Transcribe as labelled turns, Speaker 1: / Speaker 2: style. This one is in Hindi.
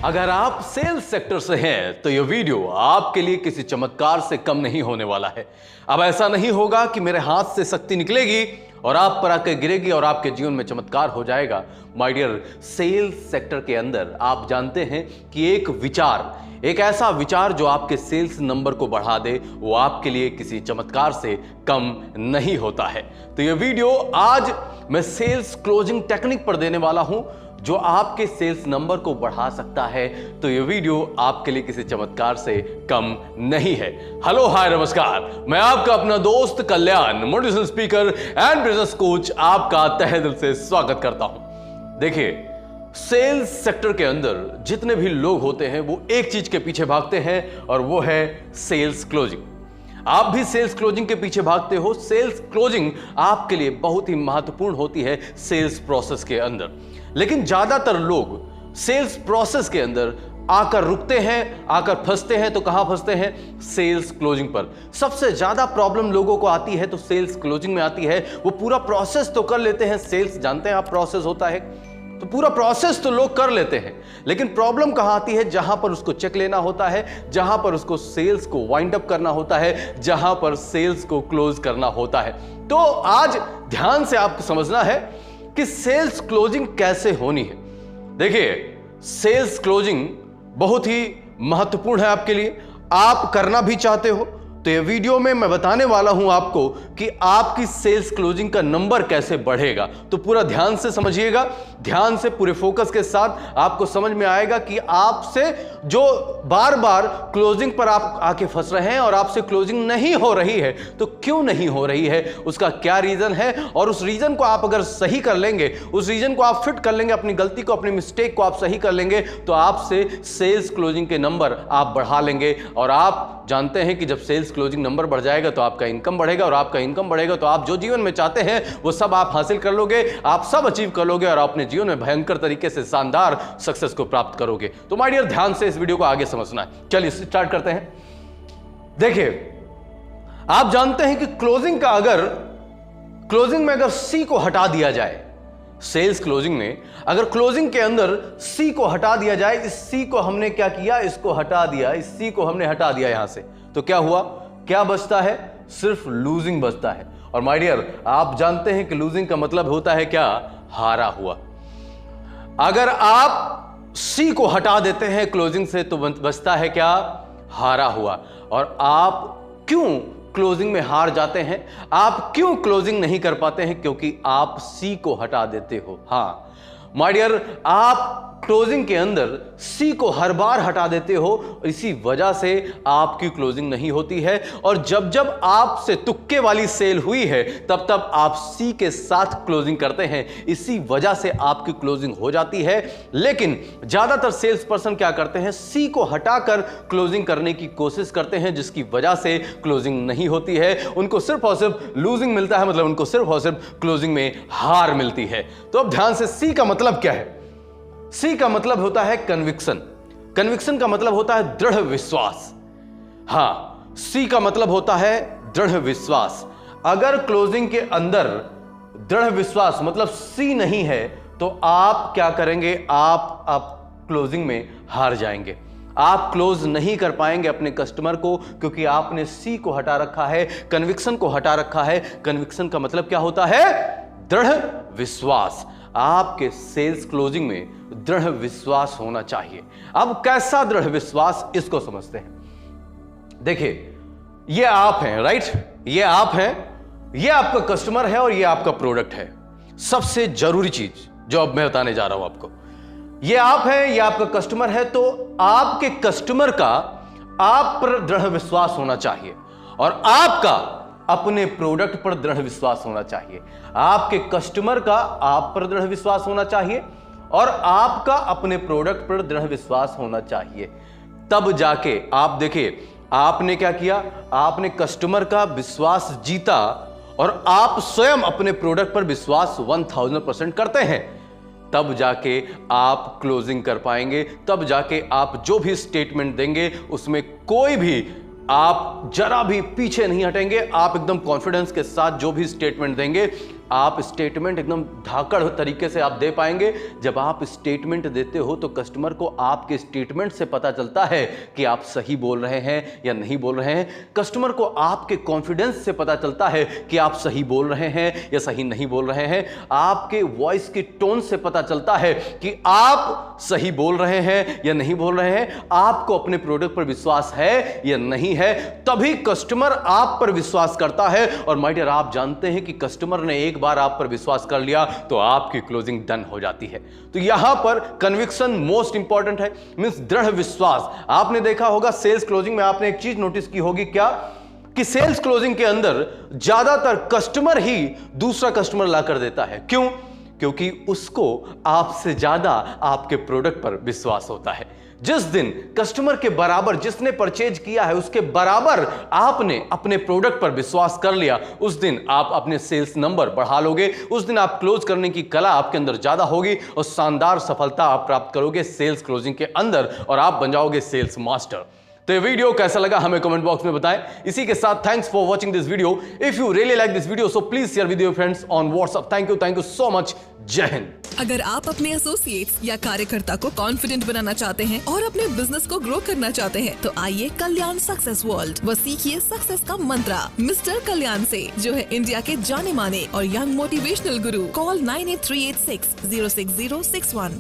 Speaker 1: अगर आप सेल्स सेक्टर से हैं तो यह वीडियो आपके लिए किसी चमत्कार से कम नहीं होने वाला है। अब ऐसा नहीं होगा कि मेरे हाथ से शक्ति निकलेगी और आप पर आकर गिरेगी और आपके जीवन में चमत्कार हो जाएगा। माय डियर, सेल्स सेक्टर के अंदर आप जानते हैं कि एक ऐसा विचार जो आपके सेल्स नंबर को बढ़ा दे, वो आपके लिए किसी चमत्कार से कम नहीं होता है। तो यह वीडियो आज मैं सेल्स क्लोजिंग टेक्निक पर देने वाला हूं जो आपके सेल्स नंबर को बढ़ा सकता है। तो यह वीडियो आपके लिए किसी चमत्कार से कम नहीं है। हेलो, हाय, नमस्कार। मैं आपका अपना दोस्त Kalyan, motivational speaker and business coach, आपका तहे दिल से स्वागत करता हूं। देखिए, सेल्स सेक्टर के अंदर जितने भी लोग होते हैं वो एक चीज के पीछे भागते हैं और वो है सेल्स क्लोजिंग। आप भी सेल्स क्लोजिंग के पीछे भागते हो। सेल्स क्लोजिंग आपके लिए बहुत ही महत्वपूर्ण होती है सेल्स प्रोसेस के अंदर, लेकिन ज्यादातर लोग सेल्स प्रोसेस के अंदर आकर रुकते हैं, आकर फंसते हैं। तो कहां फंसते हैं? सेल्स क्लोजिंग पर। सबसे ज्यादा प्रॉब्लम लोगों को आती है तो सेल्स क्लोजिंग में आती है। वो पूरा प्रोसेस तो कर लेते हैं, सेल्स जानते हैं आप प्रोसेस होता है, तो पूरा प्रोसेस तो लोग कर लेते हैं, लेकिन प्रॉब्लम कहां आती है? जहां पर उसको चेक लेना होता है, जहां पर उसको सेल्स को वाइंड अप करना होता है, जहां पर सेल्स को क्लोज करना होता है। तो आज ध्यान से आपको समझना है कि सेल्स क्लोजिंग कैसे होनी है। देखिए, सेल्स क्लोजिंग बहुत ही महत्वपूर्ण है आपके लिए। आप करना भी चाहते हो तो ये वीडियो में मैं बताने वाला हूं आपको कि आपकी सेल्स क्लोजिंग का नंबर कैसे बढ़ेगा। तो पूरा ध्यान से समझिएगा, ध्यान से पूरे फोकस के साथ आपको समझ में आएगा कि आपसे जो बार बार क्लोजिंग पर आप आके फंस रहे हैं और आपसे क्लोजिंग नहीं हो रही है, तो क्यों नहीं हो रही है, उसका क्या रीजन है, और उस रीजन को आप अगर सही कर लेंगे, उस रीजन को आप फिट कर लेंगे, अपनी गलती को, अपनी मिस्टेक को आप सही कर लेंगे, तो आपसे सेल्स क्लोजिंग के नंबर आप बढ़ा लेंगे। और आप जानते हैं कि जब सेल्स क्लोजिंग नंबर बढ़ जाएगा तो आपका इनकम बढ़ेगा, और आपका इनकम बढ़ेगा तो आप जो जीवन में चाहते हैं वो सब आप हासिल कर लोगे, आप सब अचीव कर लोगे और अपने जीवन में भयंकर तरीके से शानदार सक्सेस को प्राप्त करोगे। तो माय डियर, ध्यान से इस वीडियो को आगे समझना है। चलिए स्टार्ट करते हैं। देखिए, आप जानते हैं कि क्लोजिंग में अगर सी को हटा दिया जाए, सेल्स क्लोजिंग में अगर क्लोजिंग के अंदर सी को हटा दिया जाए, इस सी को हमने क्या किया, इसको हटा दिया, इस सी को हमने हटा दिया यहां से, तो क्या हुआ? क्या बचता है? सिर्फ लूजिंग बचता है। और माय डियर, आप जानते हैं कि लूजिंग का मतलब होता है क्या? हारा हुआ। अगर आप सी को हटा देते हैं क्लोजिंग से तो बचता है क्या? हारा हुआ। और आप क्यों क्लोजिंग में हार जाते हैं? आप क्यों क्लोजिंग नहीं कर पाते हैं? क्योंकि आप सी को हटा देते हो। हां माय डियर, आप क्लोजिंग के अंदर सी को हर बार हटा देते हो, इसी वजह से आपकी क्लोजिंग नहीं होती है। और जब जब आपसे तुक्के वाली सेल हुई है तब तब आप सी के साथ क्लोजिंग करते हैं, इसी वजह से आपकी क्लोजिंग हो जाती है। लेकिन ज्यादातर सेल्स पर्सन क्या करते हैं? सी को हटाकर क्लोजिंग करने की कोशिश करते हैं, जिसकी वजह से क्लोजिंग नहीं होती है। उनको सिर्फ और सिर्फ लूजिंग मिलता है, मतलब उनको सिर्फ और सिर्फ क्लोजिंग में हार मिलती है। तो अब ध्यान से, सी का मतलब क्या है? सी का मतलब होता है कन्विक्शन। कन्विक्शन का मतलब होता है दृढ़ विश्वास। हां, सी का मतलब होता है दृढ़ विश्वास। अगर क्लोजिंग के अंदर दृढ़ विश्वास मतलब सी नहीं है तो आप क्या करेंगे? आप क्लोजिंग में हार जाएंगे। आप क्लोज नहीं कर पाएंगे अपने कस्टमर को, क्योंकि आपने सी को हटा रखा है, कन्विक्शन को हटा रखा है। कन्विक्शन का मतलब क्या होता है? दृढ़ विश्वास। आपके सेल्स क्लोजिंग में दृढ़ विश्वास होना चाहिए। अब कैसा दृढ़ विश्वास, इसको समझते हैं। देखिए, ये आप हैं, राइट? ये आप हैं, ये आपका कस्टमर है और ये आपका प्रोडक्ट है। सबसे जरूरी चीज जो अब मैं बताने जा रहा हूं आपको, ये आप हैं, ये आपका कस्टमर है, तो आपके कस्टमर का आप पर दृढ़ विश्वास होना चाहिए और आपका अपने प्रोडक्ट पर दृढ़ विश्वास होना चाहिए। आपके कस्टमर का आप पर दृढ़ विश्वास होना चाहिए और आपका अपने प्रोडक्ट पर दृढ़ विश्वास होना चाहिए। तब जाके आप देखिए, आपने क्या किया? आपने कस्टमर का विश्वास जीता और आप स्वयं अपने प्रोडक्ट पर विश्वास 1000% करते हैं। तब जाके आप क्लोजिंग कर पाएंगे। तब जाके आप जो भी स्टेटमेंट देंगे उसमें कोई भी आप जरा भी पीछे नहीं हटेंगे। आप एकदम कॉन्फिडेंस के साथ जो भी स्टेटमेंट देंगे आप स्टेटमेंट एकदम धाकड़ तरीके से आप दे पाएंगे। जब आप स्टेटमेंट देते हो तो कस्टमर को आपके स्टेटमेंट से पता चलता है कि आप सही बोल रहे हैं या नहीं बोल रहे हैं। कस्टमर को आपके कॉन्फिडेंस से पता चलता है कि आप सही बोल रहे हैं या सही नहीं बोल रहे हैं। आपके वॉइस की टोन से पता चलता है कि आप सही बोल रहे हैं या नहीं बोल रहे हैं। आपको अपने प्रोडक्ट पर विश्वास है या नहीं है, तभी कस्टमर आप पर विश्वास करता है। और माय डियर, आप जानते हैं कि कस्टमर ने एक बार आप पर विश्वास कर लिया तो आपकी क्लोजिंग डन हो जाती है। तो यहां पर कन्विक्शन मोस्ट इंपॉर्टेंट है, मींस दृढ़ विश्वास। आपने देखा होगा सेल्स क्लोजिंग में, आपने एक चीज नोटिस की होगी क्या, कि सेल्स क्लोजिंग के अंदर ज्यादातर कस्टमर ही दूसरा कस्टमर ला कर देता है। क्यों? क्योंकि उसको आपसे ज्यादा आपके प्रोडक्ट पर विश्वास होता है। जिस दिन कस्टमर के बराबर, जिसने परचेज किया है उसके बराबर आपने अपने प्रोडक्ट पर विश्वास कर लिया, उस दिन आप अपने सेल्स नंबर बढ़ा लोगे। उस दिन आप क्लोज करने की कला आपके अंदर ज्यादा होगी और शानदार सफलता आप प्राप्त करोगे सेल्स क्लोजिंग के अंदर और आप बन जाओगे सेल्स मास्टर। तो ये वीडियो कैसा लगा हमें कमेंट बॉक्स में बताएं। इसी के साथ thanks for watching this video. If you really like this video so please share with your friends on WhatsApp. Thank you so much. जय हिंद।
Speaker 2: अगर आप अपने एसोसिएट्स या कार्यकर्ता को कॉन्फिडेंट बनाना चाहते हैं और अपने बिजनेस को ग्रो करना चाहते हैं तो आइए कल्याण सक्सेस वर्ल्ड व सीखिए सक्सेस का मंत्र मिस्टर कल्याण से, जो है इंडिया के जाने माने और यंग मोटिवेशनल गुरु। कॉल 9838606061।